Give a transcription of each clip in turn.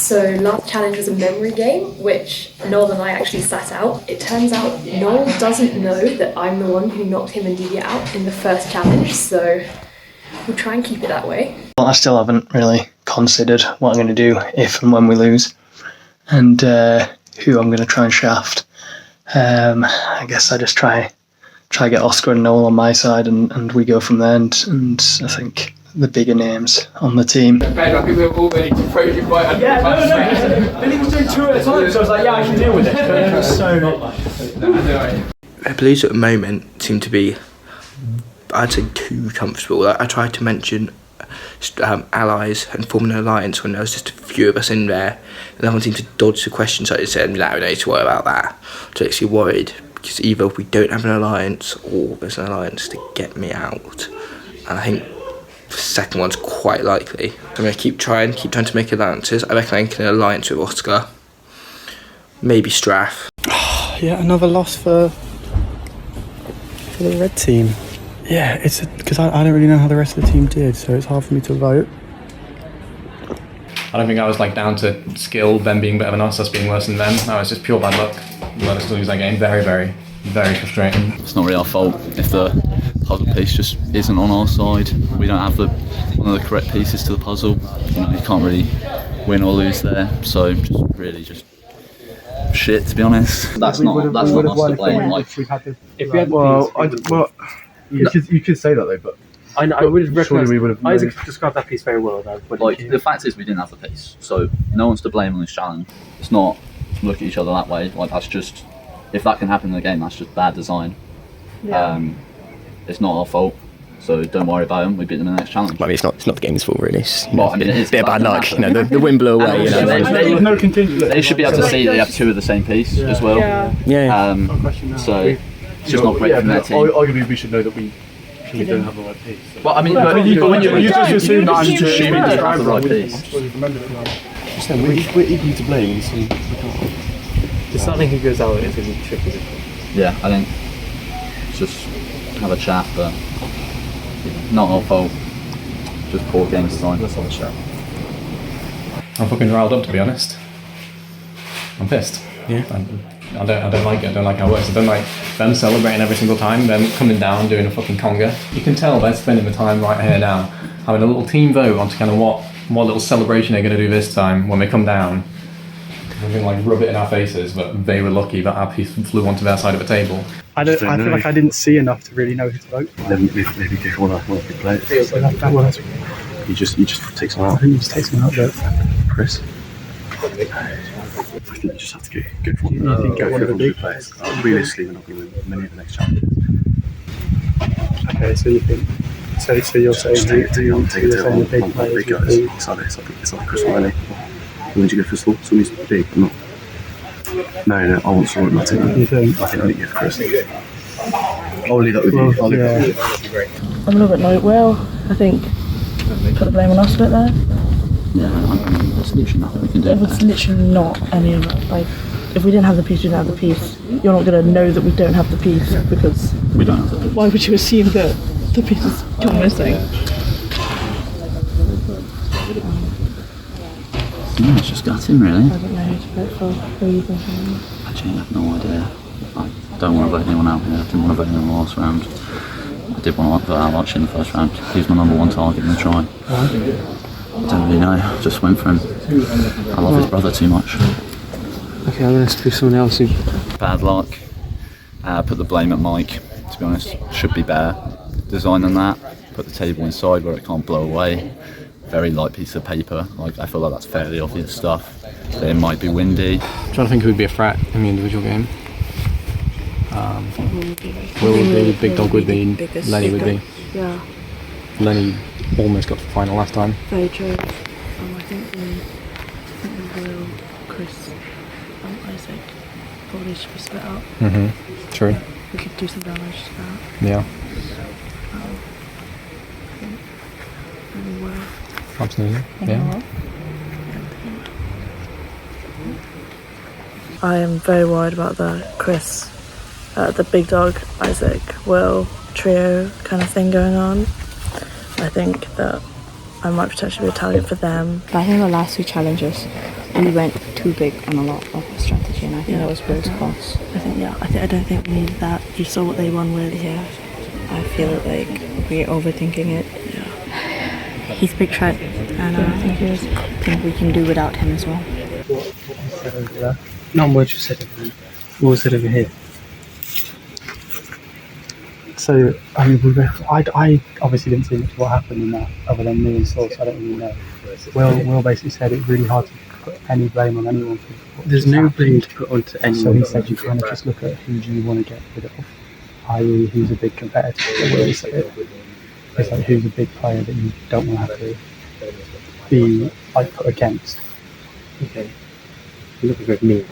So last challenge was a memory game, which Noel and I actually sat out. It turns out Noel doesn't know that I'm the one who knocked him and Didier out in the first challenge, so we'll try and keep it that way. Well, I still haven't really considered what I'm going to do if and when we lose, and who I'm going to try and shaft. I guess I just try get Oscar and Noel on my side, and we go from there. And I think the bigger names on the team. I think we're all ready to throw you right. Yeah, no. Billy was doing 2 at a time, so I was like, yeah, I can deal with it. It was so. Blues at the moment seem to be, I'd say, too comfortable. Like, I tried to mention allies and forming an alliance when there was just a few of us in there, and everyone seemed to dodge the question, so I said, no, we don't need to worry about that. So I'm actually worried, because either we don't have an alliance or there's an alliance to get me out. And I think the second one's quite likely. I'm going to keep trying to make alliances. I reckon I can an alliance with Oscar. Maybe Strath. Yeah, another loss for the red team. Yeah, it's because I don't really know how the rest of the team did, so it's hard for me to vote. I don't think I was like down to skill, them being better than us being worse than them. No, it's just pure bad luck. Let us lose that game. Very, very, very frustrating. It's not really our fault if the puzzle piece just isn't on our side. We don't have one of the correct pieces to the puzzle. You know, you can't really win or lose there. So just shit, to be honest. That's not us to blame. Like, if we had you could say that though, but I would have recognized. We would have. Isaac described that piece very well, though. Like, the fact is, we didn't have the piece, so no one's to blame on this challenge. It's not look at each other that way. Like, that's just, if that can happen in the game, that's just bad design. Yeah. It's not our fault, so don't worry about them. We beat them in the next challenge. I mean, it's not the game's fault, really. It's, well, I mean, it's a bit of bad luck. You know, the wind blew away. They should be able to see they have 2 of the same piece as well. Yeah. So it's just not great from their team. Arguably, we should know that we don't have the right piece. So. Well, I mean, but when you just assume that I'm just assuming we have the right piece. We're equally to blame. So deciding who goes out is going to be tricky. Yeah, I think just have a chat, but not our fault. Just poor game design. Let's have a chat. I'm fucking riled up, to be honest. I'm pissed. Yeah. I don't like it. I don't like how it works. I don't like them celebrating every single time, them coming down doing a fucking conga. You can tell they're spending the time right here now, having a little team vote onto kind of what little celebration they're going to do this time when they come down. We're going to like rub it in our faces, but they were lucky that our piece flew onto their side of the table. I feel like I didn't see enough to really know who to vote. maybe give one of the players. That works. You just take someone out. I think you just take someone out, but Chris. I think you just have to go for one. You think get one of the big players. Realistically, we're not going to win many of the next challenges. Okay, so you think? So you're saying the big players? It's like Chris Riley. Who would you go for Slow? Someone who's big, not. No, I want someone like that. You think? I think I need to go for Chris. I'll leave that with you. I'm a little bit like, well, I think put the blame on us a bit there. Yeah, there's literally nothing we can do. It was literally not any of it. Like, if we didn't have the piece, we didn't have the piece. You're not going to know that we don't have the piece because we don't have the piece. Why would you assume that the piece has gone missing? Yeah, it's just gutting, really. I don't know who to vote for. Who are you thinking? Actually, I have no idea. I don't want to vote anyone out here. I didn't want to vote anyone in the last round. I did want to vote out Archie in the first round. He was my number 1 target in the try. I don't really know. I just went for him. I love his brother too much. Okay, I'm going to do someone else. Bad luck. Put the blame at Mike. To be honest, should be better design than that. Put the table inside where it can't blow away. Very light piece of paper. Like, I feel like that's fairly obvious stuff. It might be windy. I'm trying to think who would be a threat in the individual game. Will would be, Big Dog would be, Lenny would be. Yeah. Lenny almost got to the final last time. Very true. I think the Will, Chris, Isaac probably should be split up. True. We could do some damage to that. Yeah. Maybe Will. Absolutely. Yeah. I am very worried about the Chris, the Big Dog, Isaac, Will trio kind of thing going on. I think that I might potentially be a target for them. I think the last 2 challenges we went too big on a lot of the strategy, and I think that was Will's cost. I don't think we needed that. You saw what they won with. Yeah, I feel like we're overthinking it. He's a big threat, and I think we can do without him as well. What said over there? Not much was said over there. What was said over here? So, I mean, I obviously didn't see much of what happened in that, other than me and Saul, so I don't really know. Will basically said it's really hard to put any blame on anyone. There's no blame to put onto anyone. So he said you kind of just look at who do you want to get rid of, i.e. who's a big competitor. It's like who's a big player that you don't want to have to be like put against. Okay. You're looking at me.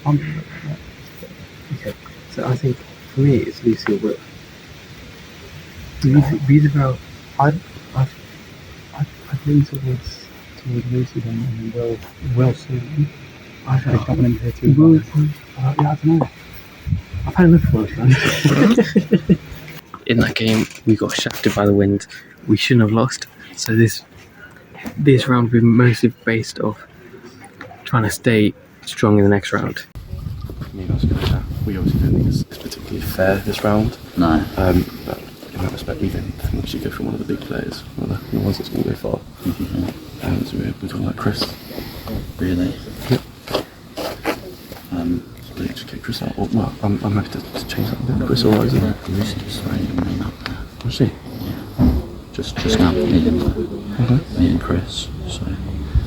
Okay. So I think for me it's Lucy or Will. These about I'd lean towards Lucy then, and then Will soon. I don't want him here too long. I don't know. I've had enough of Welsh, man. In that game, we got shafted by the wind. We shouldn't have lost. So this round will be mostly based off trying to stay strong in the next round. I mean, I was going to say, we obviously don't think it's particularly fair this round. No. But in that respect, we don't think we should go for one of the big players, one of the ones that's going to go far. So we're talking about Chris. Really? Yep. So we just kick Chris out. Well, I'm happy to change that a bit. Chris or Isaac. Lucy's throwing your name out there. Was she? Yeah. Just now, me and Chris. So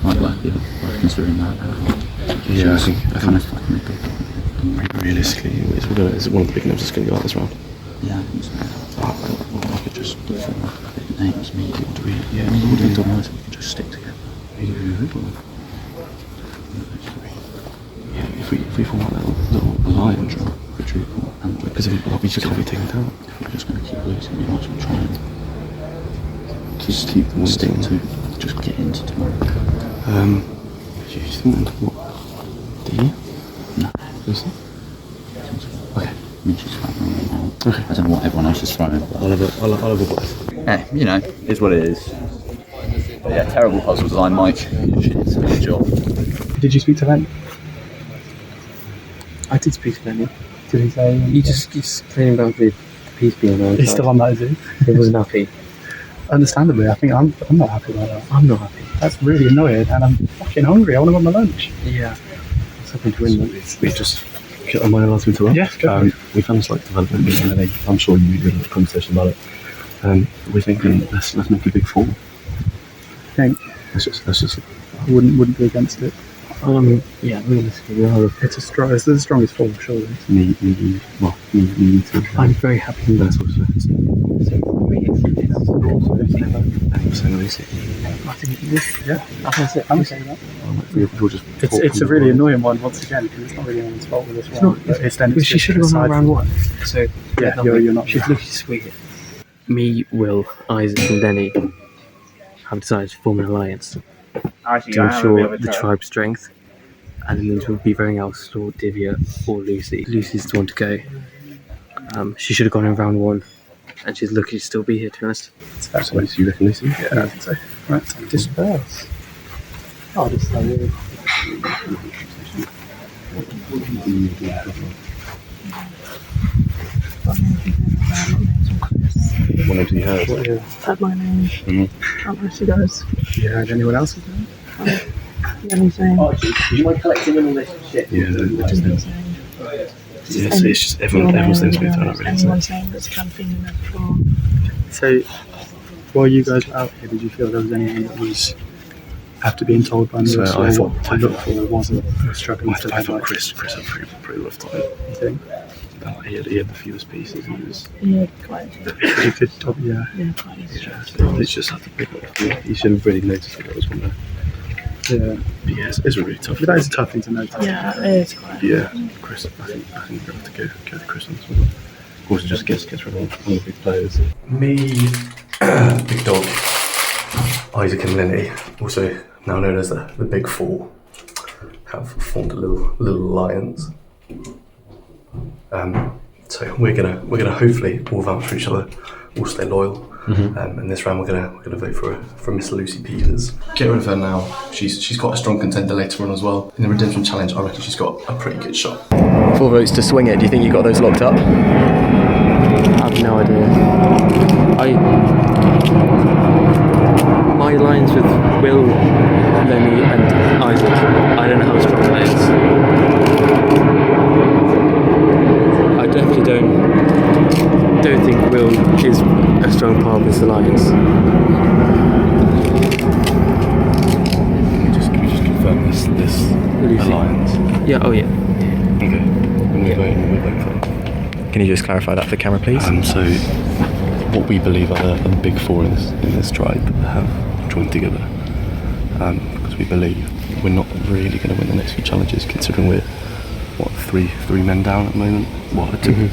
might work considering that. Yeah, I think kind of fucking big. realistically, it's one of the big names that's going to go out this round. Yeah, I think so. I could just big names, me. What do we? Yeah, we can just stick together. Yeah, if we form like that little alliance, because we just can't be taken down. If we're just going to keep losing, we might as well try and keep them stick to just get into tomorrow. Do you think what? Do you? No. Lucy? Okay. I mean, she's fine now. Okay. I don't know what everyone else is throwing. I'll have a blast. Yeah, you know, is what it is. But yeah, terrible puzzle design, Mike. Shit, good job. Did you speak to Lenny? I did speak to Lenny. Did he say? He just keeps complaining about the piece being on. He's still on that, is he? He wasn't happy. Understandably, I think I'm not happy about that. I'm not happy. That's really annoying, and I'm fucking hungry. I want to have my lunch. Yeah. It's happened to win them. We just. Am I allowed to interrupt? Yeah, go we found this like development meeting, and I'm sure you did a conversation about it. We're thinking let's make a big four. Think Let's just. I wouldn't be against it. Yeah, realistically, we are. It's the strongest four, surely. Me too. I'm very happy with that. I think I'm saying that. We'll just It's a really annoying one once again because it's not really anyone's fault with this one. But She should have gone on round one. So Yeah, you're not. She's looking sweet. Me, Will, Isaac, and Lenny have decided to form an alliance to ensure the tribe's strength, and it means we'll be very else for Divya or Lucy. Lucy's the one to go. She should have gone in round one, and she's lucky to still be here, to be honest. So you reckon, Lucy? Yeah, I think so. Right, disperse. Oh, this is really. One of you heard. Had my name. Can't know if she does. Yeah, and anyone else? Lenny saying. Do you mind collecting all this shit? Yeah, Lenny saying. it's just everyone's name's been thrown out really. Anyone saying that's camping in there before. So, while you guys were out here, did you feel there was anyone that was after being told by me So I thought to look for wasn't struggling to I thought Chris had pretty rough time. You think? He had the fewest pieces. And he was. Yeah, quite. He could, yeah. Yeah, quite. It's just had to pick up. He should have really noticed that was one there. Yeah. But yeah, it's really tough. But that is a tough thing to notice. Yeah, it is quite. Yeah, Chris. I think we're going to have to go to Chris on this one. Of course, it just gets rid of one of the big players. Me, Big Dog, Isaac, and Lenny, also now known as the Big Four, have formed a little alliance. So we're gonna hopefully all vouch for each other all stay loyal. And this round we're gonna vote for Miss Lucy Peters. Get rid of her now. She's got a strong contender later on as well. In the Redemption Challenge, I reckon she's got a pretty good shot. 4 votes to swing it. Do you think you got those locked up? I've no idea. My alliance with Will, Lenny and Isaac, I don't know how strong that is. I definitely don't think Will is a strong part of this alliance. Can we just confirm this alliance? Yeah, oh yeah. Okay. We'll vote for it. Can you just clarify that for the camera, please? So, what we believe are the big four in this tribe have joined together, because we believe we're not really going to win the next few challenges, considering we're three men down at the moment.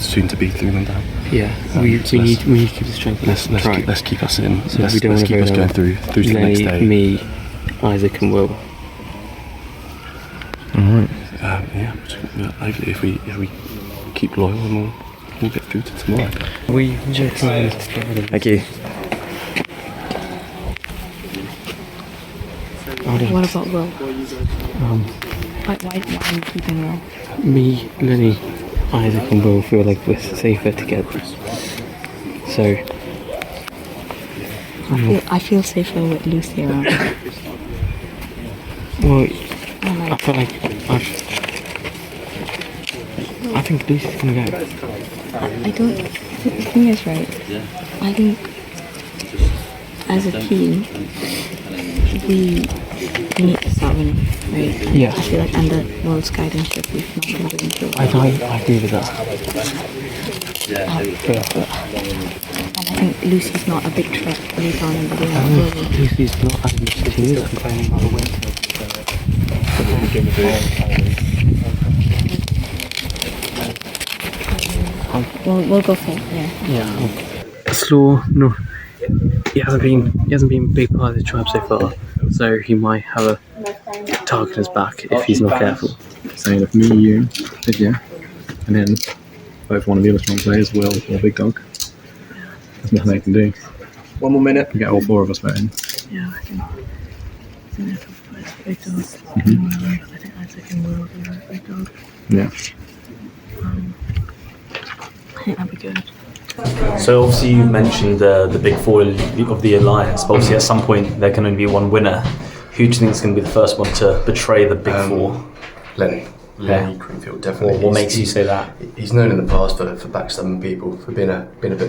Soon to be 3 men down. Yeah, we need to keep the strength. Let's keep us in. So let's we don't keep us going through to the next day. Me, Isaac, and Will. All right. Hopefully, if we keep loyal, and we'll get through to tomorrow. Thank you. What about Will? Why are you keeping Will? Me, Lenny, Isaac and Will feel like we're safer together. So I feel safer with Lucy around. Well, I feel like I think Lucy's gonna go. I don't. The thing is, right? I think as a team, we need to start winning, right? Yeah. I feel like under World's guidance, we've not been winning for a while. I agree with that. And I think Lucy's not a big threat later on in the game. Lucy's not as much as she is complaining about the win. We'll go for it. Yeah. Slaw, no, he hasn't been a big part of the tribe so far, so he might have a target on his back if he's not careful. So if me, you, Lydia, and then both one of the other strong players, Will or Big Dog, there's nothing they can do. 1 more minute. We get all 4 of us voting. Yeah, I think that's Big Dog. I think Isaac and Will will be Big Dog. Yeah. I think that'd be good. So obviously you mentioned the big four of the alliance, but obviously at some point there can only be one winner. Who do you think is going to be the first one to betray the big four? Lenny Greenfield, definitely. What makes you say that? He's known in the past for backstabbing people, for being a bit of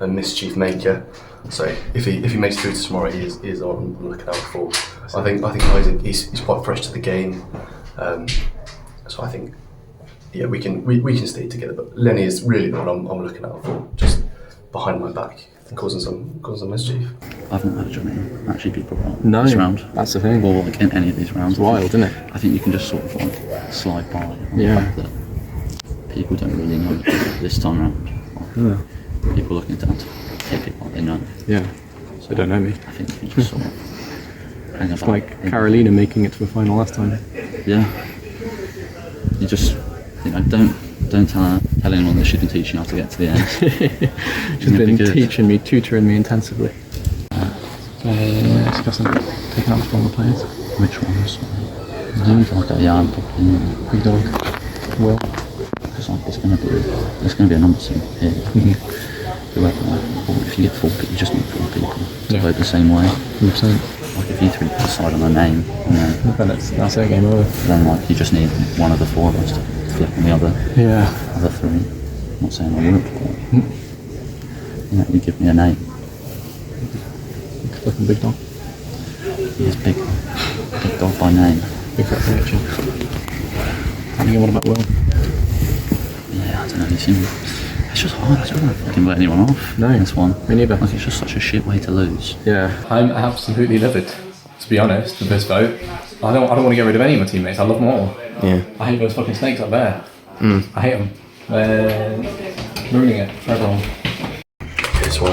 a mischief maker. So if he makes it through to tomorrow, he is on looking out for. I think Isaac he's quite fresh to the game, so I think we can stay together. But Lenny is really the one I'm looking out for, just behind my back and causing some mischief. I've not heard your name actually be brought up No, this round. that's the thing. Or like in any of these rounds. It's wild, isn't it? I think you can just sort of like slide by on the fact that people don't really know this time round. People looking down to hit people like they know. Yeah, so they don't know me. I think you can just sort of hang It's about. like Carolina making it to the final last time. Yeah. You just, don't tell anyone that she can teach you how to get to the end. She's been tutoring me intensively. Discussing taking out stronger players. Which ones? Big Dog. Will. Because like there's gonna be a number soon here. If you get 4 people, you just need 4 people to vote the same way. 100%. Like if you 3 decide on a name, then that's a game over. Then like you just need one of the 4 of us to flip on the other 3. I'm not saying I would, but you give me a name. Flipping Big Dog. He's Big Dog by name. Big Dog by nature. And what about Will? Yeah, I don't know. It's just hard. I don't know if I can vote anyone off. No, this one. Me neither. Like it's just such a shit way to lose. Yeah. I'm absolutely livid, to be honest, with this vote. I don't want to get rid of any of my teammates. I love them all. Yeah. I hate those fucking snakes up there. I hate them. They're ruining it for everyone. Okay, so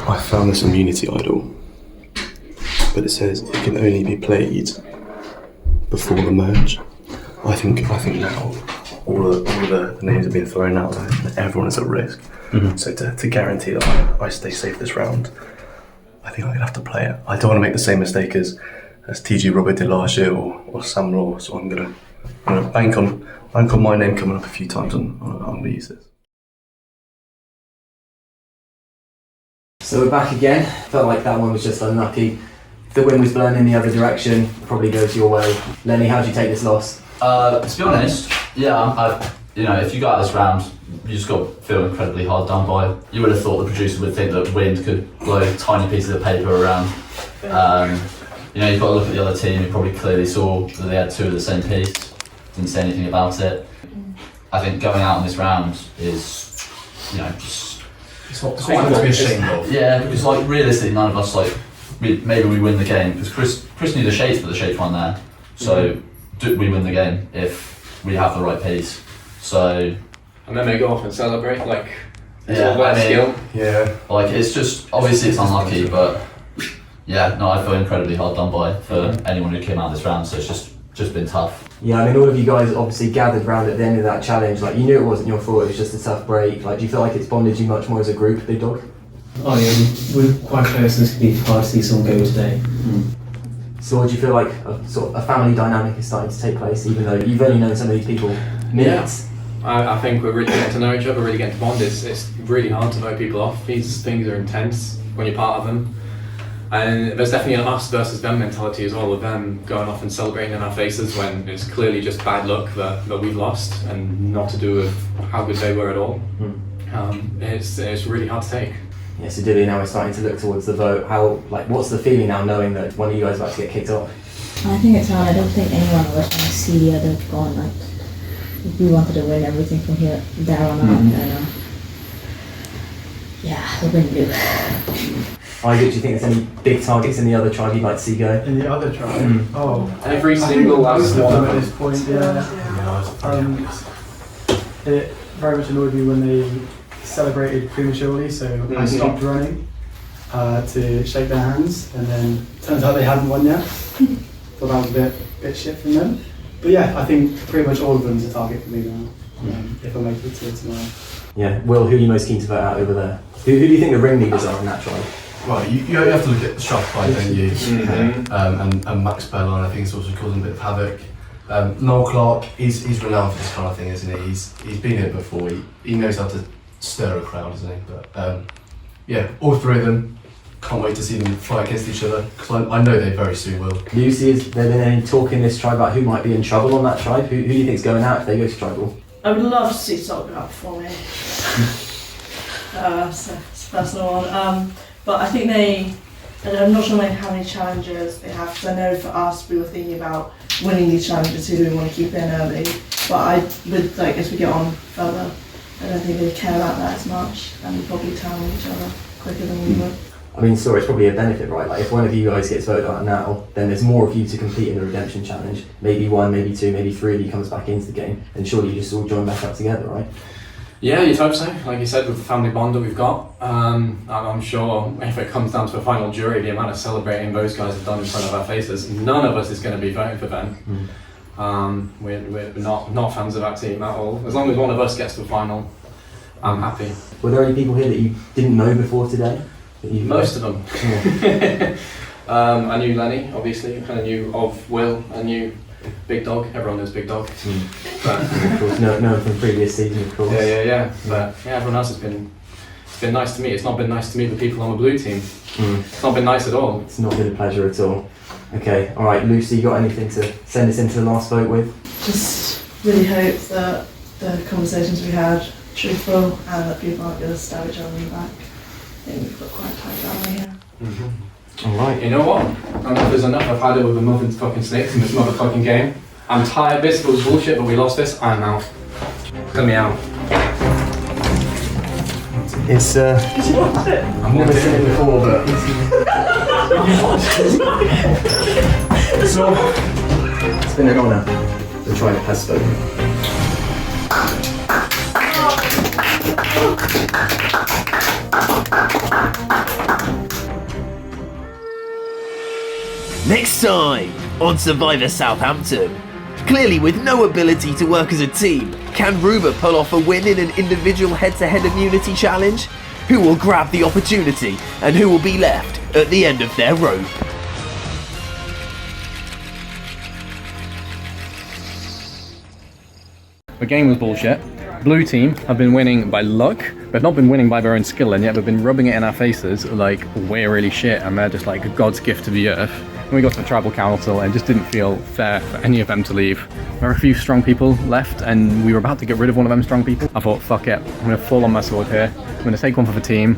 I found this immunity idol, but it says it can only be played before the merge. I think now all the names have been thrown out there and everyone is at risk. So to guarantee that I stay safe this round, I think I'm going to have to play it. I don't want to make the same mistake as TG Robert did last year or Sam Raw, so I'm going to bank on my name coming up a few times and I'm going to use this. So we're back again. Felt like that one was just unlucky. The wind was blowing in the other direction, probably goes your way. Lenny, how do you take this loss? To be honest, yeah, if you go out this round, you just got to feel incredibly hard done by. You would have thought the producer would think that wind could blow tiny pieces of paper around. You've got to look at the other team, you probably clearly saw that they had two of the same piece, didn't say anything about it. I think going out in this round is, It's not to be ashamed of. Yeah, because realistically none of us maybe we win the game, because Chris knew the shapes, but the shapes weren't there. So we win the game if we have the right piece. So and then they go off and celebrate skill. Yeah. It's just obviously it's unlucky, but yeah, no, I feel incredibly hard done by for anyone who came out this round. So it's just been tough. Yeah, all of you guys obviously gathered round at the end of that challenge. You knew it wasn't your fault. It was just a tough break. Do you feel like it's bonded you much more as a group, Big Dog? Oh yeah, we're quite close and it's going to be hard to see someone go today. So do you feel like a family dynamic is starting to take place, even though you've only known some of these people minutes? I think we're really getting to know each other, really getting to bond. It's really hard to know people off. These things are intense when you're part of them. And there's definitely an us versus them mentality as well, with them going off and celebrating in our faces when it's clearly just bad luck that we've lost and not to do with how good they were at all. It's really hard to take. Yeah, so Dilly, now we're starting to look towards the vote. What's the feeling now knowing that one of you guys is about to get kicked off? I think it's hard. I don't think anyone of us want to see the other gone. If we wanted to win everything from there on out, then we're going to do. Isaac, do you think there's any big targets in the other tribe you'd like to see go? In the other tribe? Every single last one at this point, it very much annoyed me when they celebrated prematurely, so I stopped running to shake their hands, and then turns out they hadn't won yet. Thought that was a bit shit from them. But yeah, I think pretty much all of them's a target for me now, if I make it to tomorrow. Yeah, Will, who are you most keen to vote out over there? Who do you think the ringleaders are in that tribe? Right, you have to look at the Strathclyde, don't you? And Max Bellon, I think, is also causing a bit of havoc. Noel Clark, he's renowned for this kind of thing, isn't he? He's been here before. He knows how to stir a crowd, doesn't he? But all three of them. Can't wait to see them fight against each other, because I know they very soon will. Lucy, has there been any talk in this tribe about who might be in trouble on that tribe? Who do you think's going out if they go to tribal? I would love to see Salt go out for me. So it's a personal one. But I think and I'm not sure how many challenges they have, because I know for us we were thinking about winning these challenges, who do we want to keep in early. But as we get on further, I don't think they care about that as much, and we probably turn on each other quicker than we would. It's probably a benefit, right? If one of you guys gets voted out now, then there's more of you to compete in the redemption challenge. Maybe one, maybe two, maybe three of you comes back into the game, and surely you just all join back up together, right? Yeah, you'd hope so. Like you said, with the family bond that we've got, and I'm sure if it comes down to a final jury, the amount of celebrating those guys have done in front of our faces, none of us is going to be voting for them. We're not fans of that team at all. As long as one of us gets to the final, I'm happy. Were there any people here that you didn't know before today? Most of them. Yeah. I knew Lenny, obviously. I kind of knew of Will. I knew Big Dog. Everyone knows Big Dog. But of course, no from previous season, of course. Yeah. But everyone else has been. It's been nice to meet. It's not been nice to meet the people on the blue team. It's not been nice at all. It's not been a pleasure at all. Okay, all right, Lucy, you got anything to send us into the last vote with? Just really hope that the conversations we had are truthful and that people aren't going to stab each other in the back. I think we've got quite a tight family here. Alright. You know what? Enough is enough. I've had it with the motherfucking snakes in this motherfucking game. I'm tired of this. It was bullshit, but we lost this. I'm out. Let me out. It's I've never seen it before, but so it's been an honour. The tribe has spoken. Next time on Survivor Southampton, Clearly with no ability to work as a team, can Ruba pull off a win in an individual head-to-head immunity challenge? Who will grab the opportunity and who will be left at the end of their rope? The game was bullshit. Blue team have been winning by luck. They've not been winning by their own skill, and yet they've been rubbing it in our faces like we're really shit and they're just like God's gift to the earth. And we got to the tribal council and it just didn't feel fair for any of them to leave. There were a few strong people left and we were about to get rid of one of them strong people. I thought, fuck it, I'm gonna fall on my sword here. I'm gonna take one for the team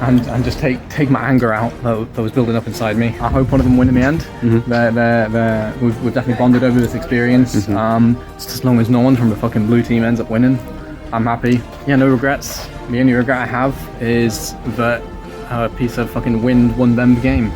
and just take my anger out that was building up inside me. I hope one of them win in the end. Mm-hmm. We've definitely bonded over this experience. Mm-hmm. Just as long as no one from the fucking blue team ends up winning, I'm happy. Yeah, no regrets. The only regret I have is that a piece of fucking wind won them the game.